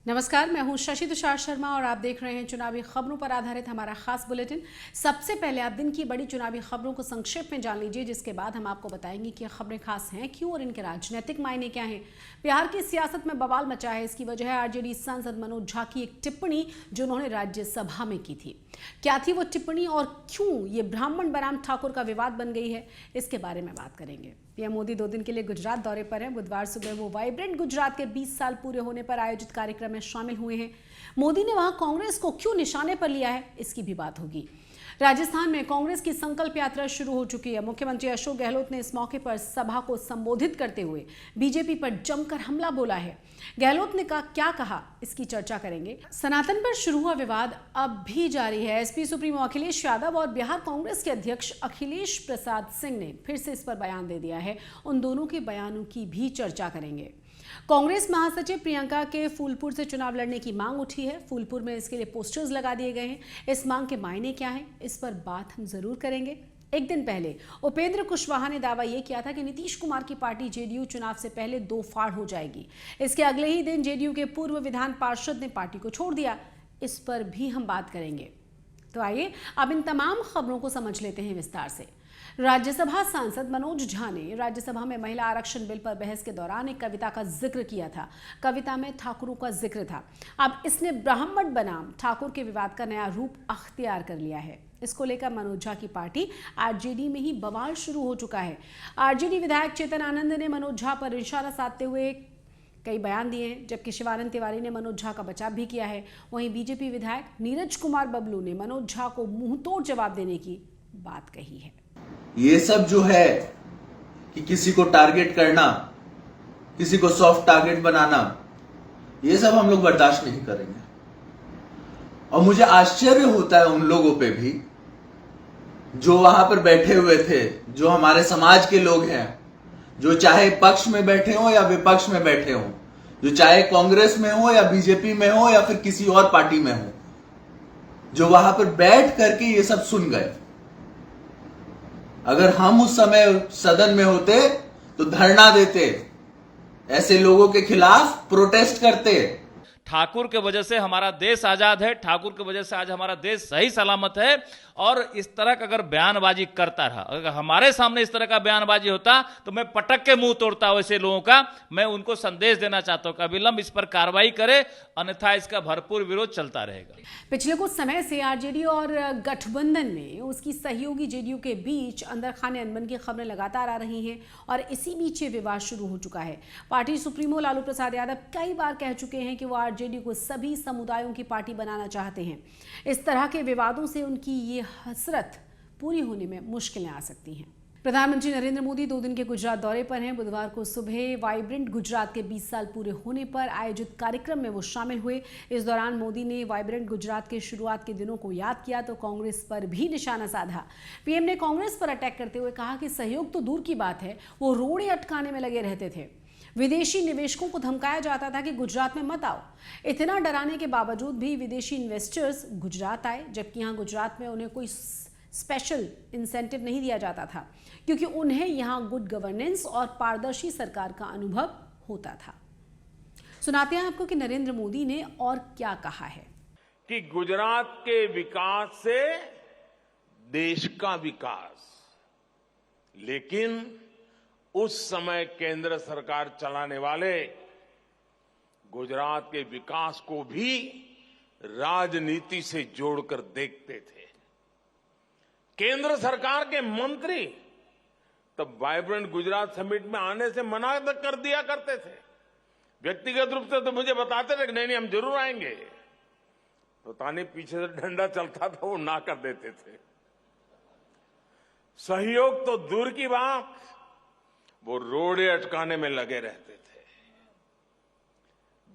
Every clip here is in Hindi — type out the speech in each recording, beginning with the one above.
नमस्कार, मैं हूं शशि तुषार शर्मा और आप देख रहे हैं चुनावी खबरों पर आधारित हमारा खास बुलेटिन। सबसे पहले आप दिन की बड़ी चुनावी खबरों को संक्षेप में जान लीजिए, जिसके बाद हम आपको बताएंगे कि खबरें खास हैं क्यों और इनके राजनीतिक मायने क्या हैं। बिहार की सियासत में बवाल मचा है। इसकी वजह है आरजेडी सांसद मनोज झा की एक टिप्पणी जो उन्होंने राज्यसभा में की थी। क्या थी वो टिप्पणी और क्यों ये ब्राह्मण बनाम ठाकुर का विवाद बन गई है, इसके बारे में बात करेंगे। पीएम मोदी 2 दिन के लिए गुजरात दौरे पर हैं। बुधवार सुबह वो वाइब्रेंट गुजरात के 20 साल पूरे होने पर आयोजित कार्यक्रम में शामिल हुए हैं। मोदी ने वहां कांग्रेस को क्यों निशाने पर लिया है, इसकी भी बात होगी। राजस्थान में कांग्रेस की संकल्प यात्रा शुरू हो चुकी है। मुख्यमंत्री अशोक गहलोत ने इस मौके पर सभा को संबोधित करते हुए बीजेपी पर जमकर हमला बोला है। गहलोत ने क्या कहा, इसकी चर्चा करेंगे। सनातन पर शुरू हुआ विवाद अब भी जारी है। एसपी सुप्रीमो अखिलेश यादव और बिहार कांग्रेस के अध्यक्ष अखिलेश प्रसाद सिंह ने फिर से इस पर बयान दे दिया है। उन दोनों के बयानों की भी चर्चा करेंगे। कांग्रेस महासचिव प्रियंका के फूलपुर से चुनाव लड़ने की मांग उठी है। फूलपुर में इसके लिए पोस्टर्स लगा दिए गए हैं। इस मांग के मायने क्या हैं, इस पर बात हम जरूर करेंगे। एक दिन पहले उपेंद्र कुशवाहा ने दावा यह किया था कि नीतीश कुमार की पार्टी जेडीयू चुनाव से पहले 2 फाड़ हो जाएगी। इसके अगले ही दिन जेडीयू के पूर्व विधान पार्षद ने पार्टी को छोड़ दिया। इस पर भी हम बात करेंगे। तो आइए अब इन तमाम खबरों को समझ लेते हैं विस्तार से। राज्यसभा सांसद मनोज झा ने राज्यसभा में महिला आरक्षण बिल पर बहस के दौरान एक कविता का जिक्र किया था। कविता में ठाकुरों का जिक्र था। अब इसने ब्राह्मण बनाम ठाकुर के विवाद का नया रूप अख्तियार कर लिया है। इसको लेकर मनोज झा की पार्टी आरजेडी में ही बवाल शुरू हो चुका है। आरजेडी विधायक चेतन आनंद ने मनोज झा पर निशाना साधते हुए कई बयान दिए हैं, जबकि शिवानंद तिवारी ने मनोज झा का बचाव भी किया है। वहीं बीजेपी विधायक नीरज कुमार बबलू ने मनोज झा को मुंहतोड़ जवाब देने की बात कही है। ये सब जो है कि किसी को टारगेट करना, किसी को सॉफ्ट टारगेट बनाना, ये सब हम लोग बर्दाश्त नहीं करेंगे। और मुझे आश्चर्य होता है उन लोगों पे भी जो वहां पर बैठे हुए थे, जो हमारे समाज के लोग हैं, जो चाहे पक्ष में बैठे हो या विपक्ष में बैठे हो, जो चाहे कांग्रेस में हो या बीजेपी में हो या फिर किसी और पार्टी में हो, जो वहां पर बैठ करके ये सब सुन गए। अगर हम उस समय सदन में होते तो धरना देते, ऐसे लोगों के खिलाफ प्रोटेस्ट करते। ठाकुर के वजह से हमारा देश आजाद है, ठाकुर की वजह से आज हमारा देश सही सलामत है। और इस तरह का अगर बयानबाजी करता रहा, अगर हमारे सामने इस तरह का बयानबाजी होता तो मैं पटक के मुंह तोड़ता वैसे लोगों का। मैं उनको संदेश देना चाहता हूं कि अविलंब इस पर कार्रवाई करे, अन्यथा इसका भरपूर विरोध चलता रहेगा। पिछले कुछ समय से आरजेडी और गठबंधन में उसकी सहयोगी जेडीयू के बीच अंदर खाने अनबन की खबरें लगातार आ रही हैं और इसी बीच ये विवाद शुरू हो चुका है। पार्टी सुप्रीमो लालू प्रसाद यादव कई बार कह चुके हैं कि वो आरजेडी को सभी समुदायों की पार्टी बनाना चाहते हैं। इस तरह के विवादों से उनकी ये हसरत पूरी होने में मुश्किलें आ सकती हैं। प्रधानमंत्री नरेंद्र मोदी 2 दिन के गुजरात दौरे पर हैं। बुधवार को सुबह वाइब्रेंट गुजरात के 20 साल पूरे होने पर आयोजित कार्यक्रम में वो शामिल हुए। इस दौरान मोदी ने वाइब्रेंट गुजरात के शुरुआत के दिनों को याद किया तो कांग्रेस पर भी निशाना साधा। पीएम ने कांग्रेस पर अटैक करते हुए कहा कि सहयोग तो दूर की बात है, वो रोड़े अटकाने में लगे रहते थे। विदेशी निवेशकों को धमकाया जाता था कि गुजरात में मत आओ। इतना डराने के बावजूद भी विदेशी इन्वेस्टर्स गुजरात आए, जबकि यहाँ गुजरात में उन्हें कोई स्पेशल इंसेंटिव नहीं दिया जाता था, क्योंकि उन्हें यहाँ गुड गवर्नेंस और पारदर्शी सरकार का अनुभव होता था। सुनाते हैं आपको कि नरेंद्र मोदी ने और क्या कहा है। कि गुजरात के विकास से देश का विकास, लेकिन उस समय केंद्र सरकार चलाने वाले गुजरात के विकास को भी राजनीति से जोड़कर देखते थे। केंद्र सरकार के मंत्री तब वाइब्रेंट गुजरात समिट में आने से मना कर दिया करते थे। व्यक्तिगत रूप से तो मुझे बताते थे कि नहीं हम जरूर आएंगे। पता नहीं पीछे से डंडा चलता था, वो ना कर देते थे। सहयोग तो दूर की बात, वो रोड़े अटकाने में लगे रहते थे।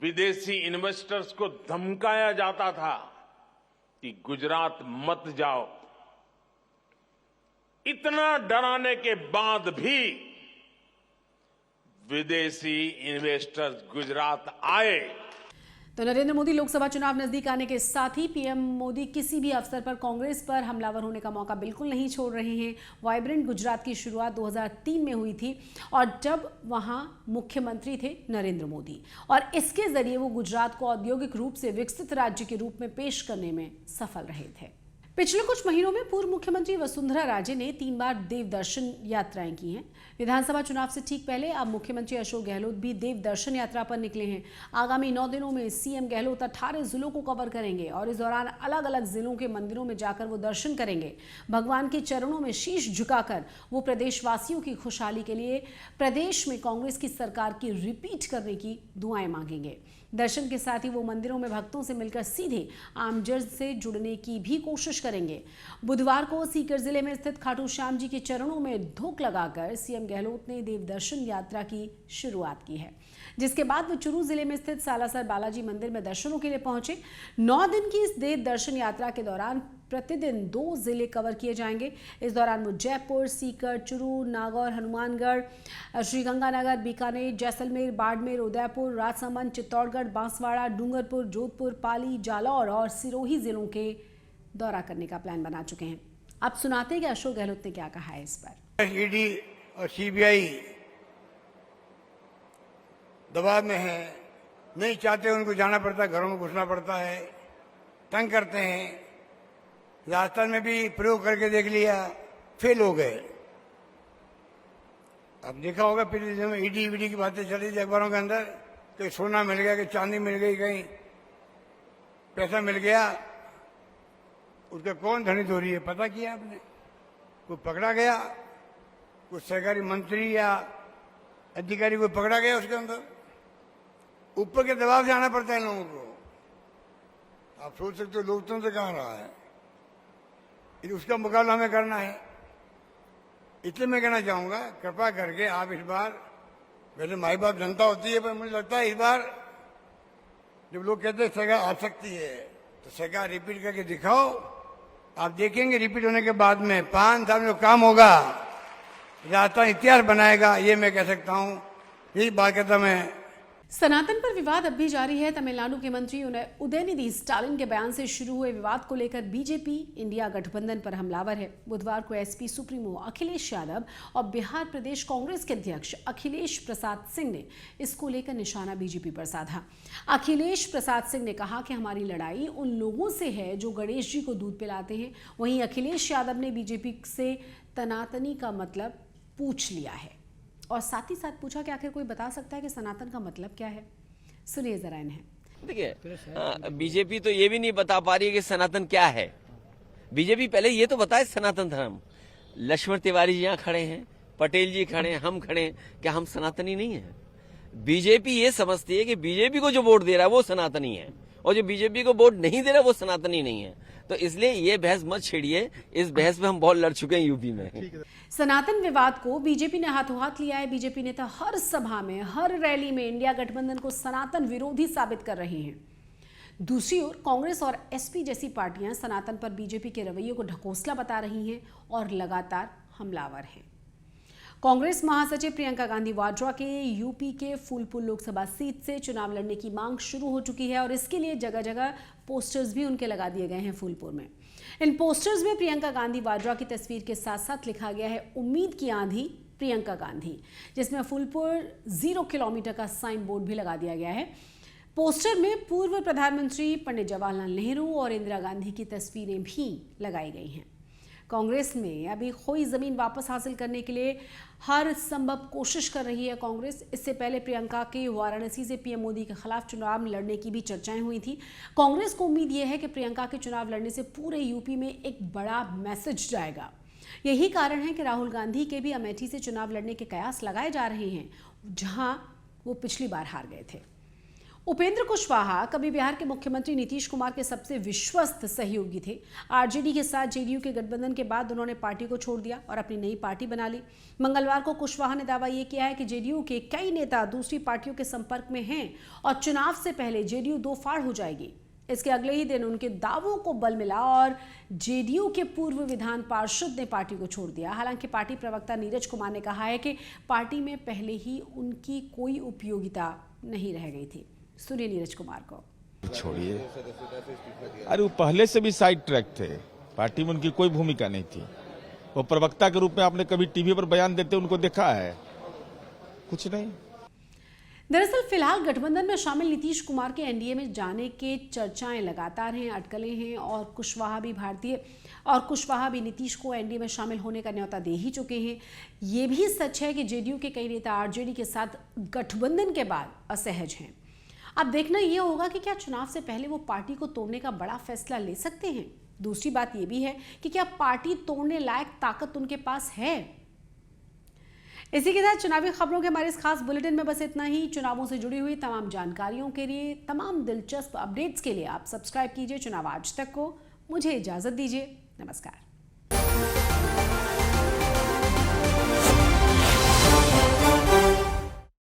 विदेशी इन्वेस्टर्स को धमकाया जाता था कि गुजरात मत जाओ। इतना डराने के बाद भी विदेशी इन्वेस्टर्स गुजरात आए। तो नरेंद्र मोदी लोकसभा चुनाव नजदीक आने के साथ ही पीएम मोदी किसी भी अवसर पर कांग्रेस पर हमलावर होने का मौका बिल्कुल नहीं छोड़ रहे हैं। वाइब्रेंट गुजरात की शुरुआत 2003 में हुई थी और जब वहां मुख्यमंत्री थे नरेंद्र मोदी, और इसके जरिए वो गुजरात को औद्योगिक रूप से विकसित राज्य के रूप में पेश करने में सफल रहे थे। पिछले कुछ महीनों में पूर्व मुख्यमंत्री वसुंधरा राजे ने 3 बार देव दर्शन यात्राएं की हैं। विधानसभा चुनाव से ठीक पहले अब मुख्यमंत्री अशोक गहलोत भी देव दर्शन यात्रा पर निकले हैं। आगामी 9 दिनों में सीएम गहलोत 18 जिलों को कवर करेंगे और इस दौरान अलग अलग जिलों के मंदिरों में जाकर वो दर्शन करेंगे। भगवान के चरणों में शीश झुकाकर वो प्रदेशवासियों की खुशहाली के लिए प्रदेश में कांग्रेस की सरकार की रिपीट करने की दुआएं मांगेंगे। दर्शन के साथ ही वो मंदिरों में भक्तों से मिलकर सीधे आमजन से जुड़ने की भी कोशिश करेंगे। बुधवार को सीकर जिले में स्थित खाटू श्याम जी के चरणों में धूप लगाकर सीएम गहलोत ने देव दर्शन यात्रा की शुरुआत की है, जिसके बाद वो चुरू जिले में स्थित सालासर बालाजी मंदिर में दर्शनों के लिए पहुंचे। 9 दिन की इस देव दर्शन यात्रा के दौरान प्रतिदिन 2 जिले कवर किए जाएंगे। इस दौरान वो जयपुर, सीकर, चुरू, नागौर, हनुमानगढ़, श्रीगंगानगर, बीकानेर, जैसलमेर, बाड़मेर, उदयपुर, राजसमंद, चित्तौड़गढ़, बांसवाड़ा, डूंगरपुर, जोधपुर, पाली, जालौर और सिरोही जिलों के दौरा करने का प्लान बना चुके हैं। अब सुनाते हैं कि अशोक गहलोत ने क्या कहा है इस पर। ईडी और सीबीआई दबाव में है, नहीं चाहते उनको जाना पड़ता है, घरों में घुसना पड़ता है, तंग करते हैं। राजस्थान में भी प्रयोग करके देख लिया, फेल हो गए। अब देखा होगा पिछले दिनों में ईडी वीडी की बातें चली थी अखबारों के अंदर, कहीं सोना मिल गया, कहीं चांदी मिल गई, कहीं पैसा मिल गया। उसका कौन धनी धोरी है पता किया आपने? कोई पकड़ा गया? कोई सरकारी मंत्री या अधिकारी कोई पकड़ा गया उसके अंदर? ऊपर के दबाव से आना पड़ता है लोगों को। आप सोच सकते हो लोकतंत्र कहाँ रहा है, उसका मुकाबला हमें करना है। इसलिए मैं कहना चाहूंगा, कृपा करके आप इस बार, वैसे माई बाप जनता होती है, पर मुझे लगता है इस बार जब लोग कहते हैं सरकार आ सकती है, तो सरकार रिपीट करके दिखाओ। आप देखेंगे रिपीट होने के बाद में 5 साल में जो काम होगा, राजस्थान इतिहास बनाएगा, ये मैं कह सकता हूँ। यही बात कहता मैं। सनातन पर विवाद अब भी जारी है। तमिलनाडु के मंत्री उदयनिधि स्टालिन के बयान से शुरू हुए विवाद को लेकर बीजेपी इंडिया गठबंधन पर हमलावर है। बुधवार को एसपी सुप्रीमो अखिलेश यादव और बिहार प्रदेश कांग्रेस के अध्यक्ष अखिलेश प्रसाद सिंह ने इसको लेकर निशाना बीजेपी पर साधा। अखिलेश प्रसाद सिंह ने कहा कि हमारी लड़ाई उन लोगों से है जो गणेश जी को दूध पिलाते हैं। वहीं अखिलेश यादव ने बीजेपी से सनातनी का मतलब पूछ लिया है और साथ ही साथ पूछा कि आखिर कोई बता सकता है कि सनातन का मतलब क्या है। सुनिए जरा इन्हें। देखिए, बीजेपी तो ये भी नहीं बता पा रही है कि सनातन क्या है। बीजेपी पहले ये तो बताए सनातन धर्म। लक्ष्मण तिवारी जी यहाँ खड़े हैं, पटेल जी खड़े हैं, हम खड़े हैं, क्या हम सनातनी नहीं है? बीजेपी ये समझती है कि बीजेपी को जो वोट दे रहा है वो सनातनी है और जो बीजेपी को वोट नहीं दे रहा वो सनातनी नहीं है। तो इसलिए ये बहस मत छेड़िए, इस बहस में हम बहुत लड़ चुके हैं यूपी में। सनातन विवाद को बीजेपी ने हाथों हाथ लिया है। बीजेपी नेता हर सभा में, हर रैली में इंडिया गठबंधन को सनातन विरोधी साबित कर रहे हैं। दूसरी ओर कांग्रेस और एसपी जैसी पार्टियां सनातन पर बीजेपी के रवैये को ढकोसला बता रही हैं और लगातार हमलावर हैं। कांग्रेस महासचिव प्रियंका गांधी वाड्रा के यूपी के फूलपुर लोकसभा सीट से चुनाव लड़ने की मांग शुरू हो चुकी है और इसके लिए जगह जगह पोस्टर्स भी उनके लगा दिए गए हैं फूलपुर में। इन पोस्टर्स में प्रियंका गांधी वाड्रा की तस्वीर के साथ साथ लिखा गया है उम्मीद की आंधी प्रियंका गांधी, जिसमें फूलपुर 0 किलोमीटर का साइन बोर्ड भी लगा दिया गया है। पोस्टर में पूर्व प्रधानमंत्री पंडित जवाहरलाल नेहरू और इंदिरा गांधी की तस्वीरें भी लगाई गई हैं। कांग्रेस में अभी खोई जमीन वापस हासिल करने के लिए हर संभव कोशिश कर रही है कांग्रेस। इससे पहले प्रियंका के वाराणसी से पीएम मोदी के खिलाफ चुनाव लड़ने की भी चर्चाएं हुई थी। कांग्रेस को उम्मीद यह है कि प्रियंका के चुनाव लड़ने से पूरे यूपी में एक बड़ा मैसेज जाएगा। यही कारण है कि राहुल गांधी के भी अमेठी से चुनाव लड़ने के कयास लगाए जा रहे हैं, जहां वो पिछली बार हार गए थे। उपेंद्र कुशवाहा कभी बिहार के मुख्यमंत्री नीतीश कुमार के सबसे विश्वस्त सहयोगी थे। आरजेडी के साथ जेडीयू के गठबंधन के बाद उन्होंने पार्टी को छोड़ दिया और अपनी नई पार्टी बना ली। मंगलवार को कुशवाहा ने दावा यह किया है कि जेडीयू के कई नेता दूसरी पार्टियों के संपर्क में हैं और चुनाव से पहले जेडीयू 2 फाड़ हो जाएगी। इसके अगले ही दिन उनके दावों को बल मिला और जेडीयू के पूर्व विधान पार्षद ने पार्टी को छोड़ दिया। हालांकि पार्टी प्रवक्ता नीरज कुमार ने कहा है कि पार्टी में पहले ही उनकी कोई उपयोगिता नहीं रह गई थी। सुनिए नीरज कुमार को। छोड़िए, अरे वो पहले से भी साइड ट्रैक थे, पार्टी में उनकी कोई भूमिका नहीं थी। वो प्रवक्ता के रूप में आपने कभी टीवी पर बयान देते उनको देखा है? कुछ नहीं। दरअसल फिलहाल गठबंधन में शामिल नीतीश कुमार के एनडीए में जाने के चर्चाएं लगातार हैं, अटकलें हैं और कुशवाहा भी नीतीश को एनडीए में शामिल होने का न्योता दे ही चुके हैं। ये भी सच है कि जेडीयू के कई नेता आरजेडी के साथ गठबंधन के बाद असहज हैं। अब देखना यह होगा कि क्या चुनाव से पहले वो पार्टी को तोड़ने का बड़ा फैसला ले सकते हैं। दूसरी बात यह भी है कि क्या पार्टी तोड़ने लायक ताकत उनके पास है। इसी के साथ चुनावी खबरों के हमारे इस खास बुलेटिन में बस इतना ही। चुनावों से जुड़ी हुई तमाम जानकारियों के लिए, तमाम दिलचस्प अपडेट्स के लिए आप सब्सक्राइब कीजिए चुनाव आज तक को। मुझे इजाजत दीजिए। नमस्कार।